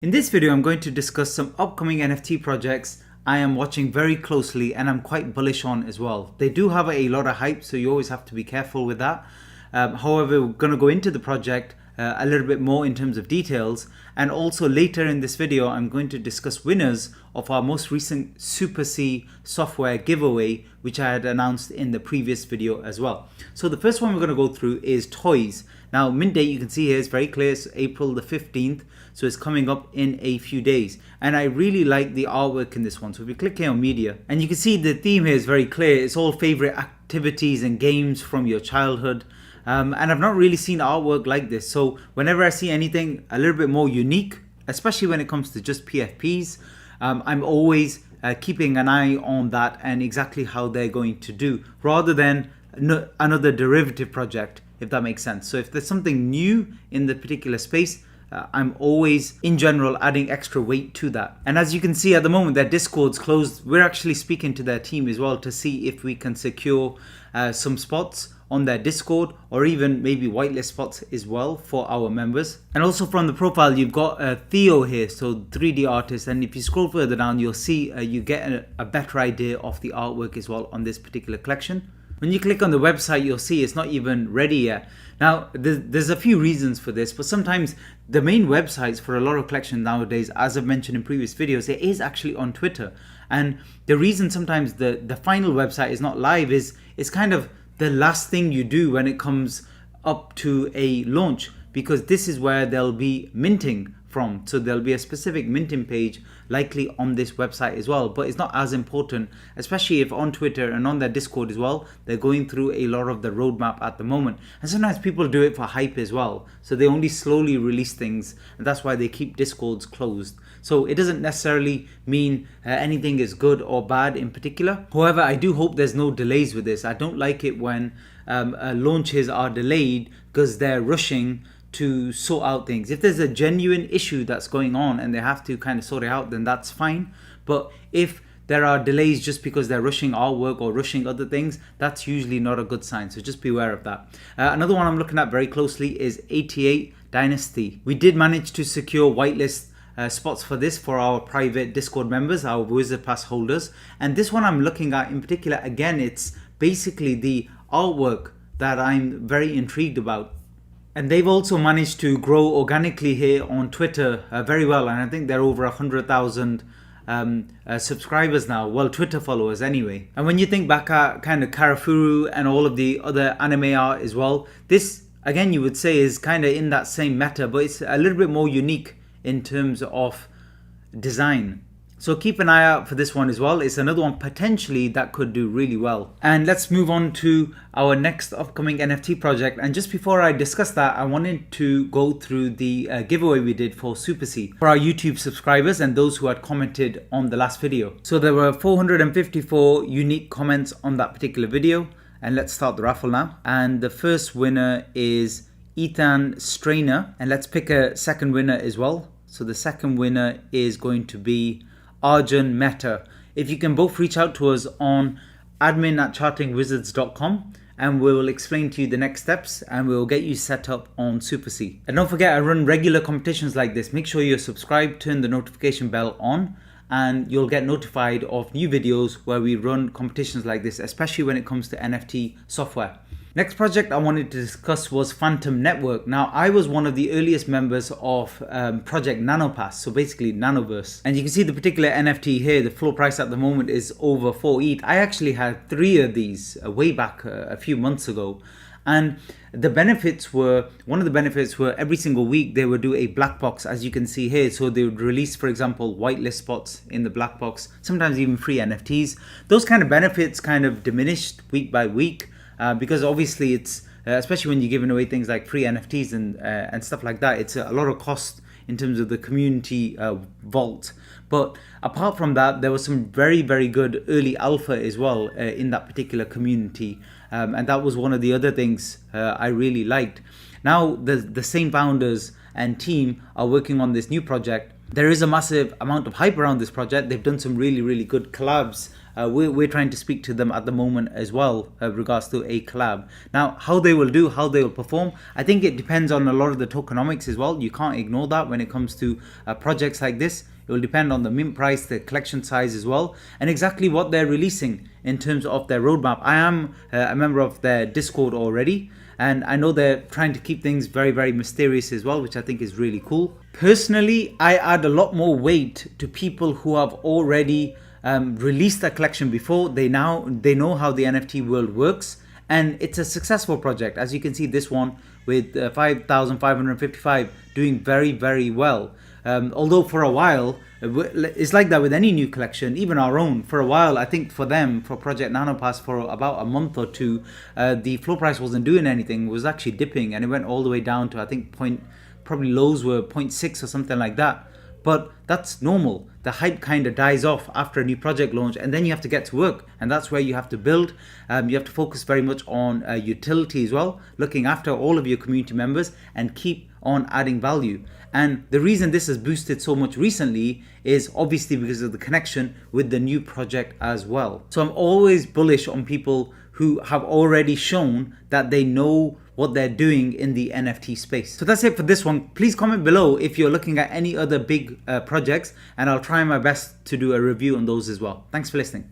In this video, I'm going to discuss some upcoming NFT projects I am watching very closely and I'm quite bullish on as well. They do have a lot of hype, so you always have to be careful with that. However, we're going to go into the project a little bit more in terms of details, and also later in this video I'm going to discuss winners of our most recent Super C software giveaway, which I had announced in the previous video as well. So the first one we're going to go through is Toyz. Now, mint date, you can see here, it's very clear, it's April the 15th, so it's coming up in a few days. And I really like the artwork in this one. So if you click here on media, and you can see the theme here is very clear. It's all favorite activities and games from your childhood. And I've not really seen artwork like this. So whenever I see anything a little bit more unique, especially when it comes to just PFPs, I'm always keeping an eye on that and exactly how they're going to do, rather than another derivative project, if that makes sense. So if there's something new in the particular space, I'm always, in general, adding extra weight to that. And as you can see at the moment, their Discord's closed. We're actually speaking to their team as well to see if we can secure some spots on their Discord, or even maybe whitelist spots as well for our members. And also from the profile, you've got Theo here, so 3D artist. And if you scroll further down, you'll see you get a better idea of the artwork as well on this particular collection. When you click on the website, you'll see it's not even ready yet. Now, there's a few reasons for this, but sometimes the main websites for a lot of collections nowadays, as I've mentioned in previous videos, it is actually on Twitter. And the reason sometimes the final website is not live is it's kind of the last thing you do when it comes up to a launch, because this is where they'll be minting from. So there'll be a specific minting page likely on this website as well, but it's not as important, especially if on Twitter and on their Discord as well, they're going through a lot of the roadmap at the moment. And sometimes people do it for hype as well, so they only slowly release things, and that's why they keep Discords closed. So it doesn't necessarily mean anything is good or bad in particular. However, I do hope there's no delays with this. I don't like it when launches are delayed because they're rushing to sort out things. If there's a genuine issue that's going on and they have to kind of sort it out, then that's fine. But if there are delays just because they're rushing artwork or rushing other things, that's usually not a good sign. So just be aware of that. Another one I'm looking at very closely is 88DYNASTY. We did manage to secure whitelist spots for this for our private Discord members, our Wizard Pass holders. And this one I'm looking at in particular, again, it's basically the artwork that I'm very intrigued about. And they've also managed to grow organically here on Twitter very well. And I think they're over 100,000 subscribers now. Well, Twitter followers anyway. And when you think back at kind of Karafuru and all of the other anime art as well, this, again, you would say is kind of in that same meta, but it's a little bit more unique in terms of design. So keep an eye out for this one as well. It's another one potentially that could do really well. And let's move on to our next upcoming NFT project. And just before I discuss that, I wanted to go through the giveaway we did for Super C for our YouTube subscribers and those who had commented on the last video. So there were 454 unique comments on that particular video. And let's start the raffle now. And the first winner is Ethan Strainer. And let's pick a second winner as well. So the second winner is going to be Arjun Mehta. If you can both reach out to us on admin@chartingwizards.com, and we'll explain to you the next steps and we'll get you set up on Super C. And don't forget, I run regular competitions like this. Make sure you're subscribed, turn the notification bell on, and you'll get notified of new videos where we run competitions like this, especially when it comes to NFT software. Next project I wanted to discuss was Phantom Network. Now, I was one of the earliest members of Project NanoPass, so basically Nanoverse. And you can see the particular NFT here, the floor price at the moment is over 4 ETH. I actually had 3 of these way back a few months ago. And the benefits were, one of the benefits were every single week they would do a black box, as you can see here. So they would release, for example, whitelist spots in the black box, sometimes even free NFTs. Those kind of benefits kind of diminished week by week. Because obviously it's, especially when you're giving away things like free NFTs and stuff like that, it's a lot of cost in terms of the community vault. But apart from that, there was some very, very good early alpha as well in that particular community. And that was one of the other things I really liked. Now the same founders and team are working on this new project. There is a massive amount of hype around this project. They've done some really, really good collabs we're trying to speak to them at the moment as well, regards to a collab. Now, how they will do, how they will perform, I think it depends on a lot of the tokenomics as well. You can't ignore that when it comes to projects like this. It will depend on the mint price, the collection size as well, and exactly what they're releasing in terms of their roadmap. I am a member of their Discord already, and I know they're trying to keep things very, very mysterious as well, which I think is really cool. Personally, I add a lot more weight to people who have already released a collection before. They know how the NFT world works, and it's a successful project. As you can see, this one with 5,555 doing very, very well. Although for a while, it's like that with any new collection, even our own. For a while, I think for them, for Project Nanopass, for about a month or two, the floor price wasn't doing anything. It was actually dipping, and it went all the way down to, I think, probably lows were 0.6 or something like that. But that's normal. The hype kind of dies off after a new project launch, and then you have to get to work, and that's where you have to build. You have to focus very much on utility as well, looking after all of your community members and keep on adding value. And the reason this has boosted so much recently is obviously because of the connection with the new project as well. So I'm always bullish on people who have already shown that they know what they're doing in the NFT space. So that's it for this one. Please comment below if you're looking at any other big projects, and I'll try my best to do a review on those as well. Thanks for listening.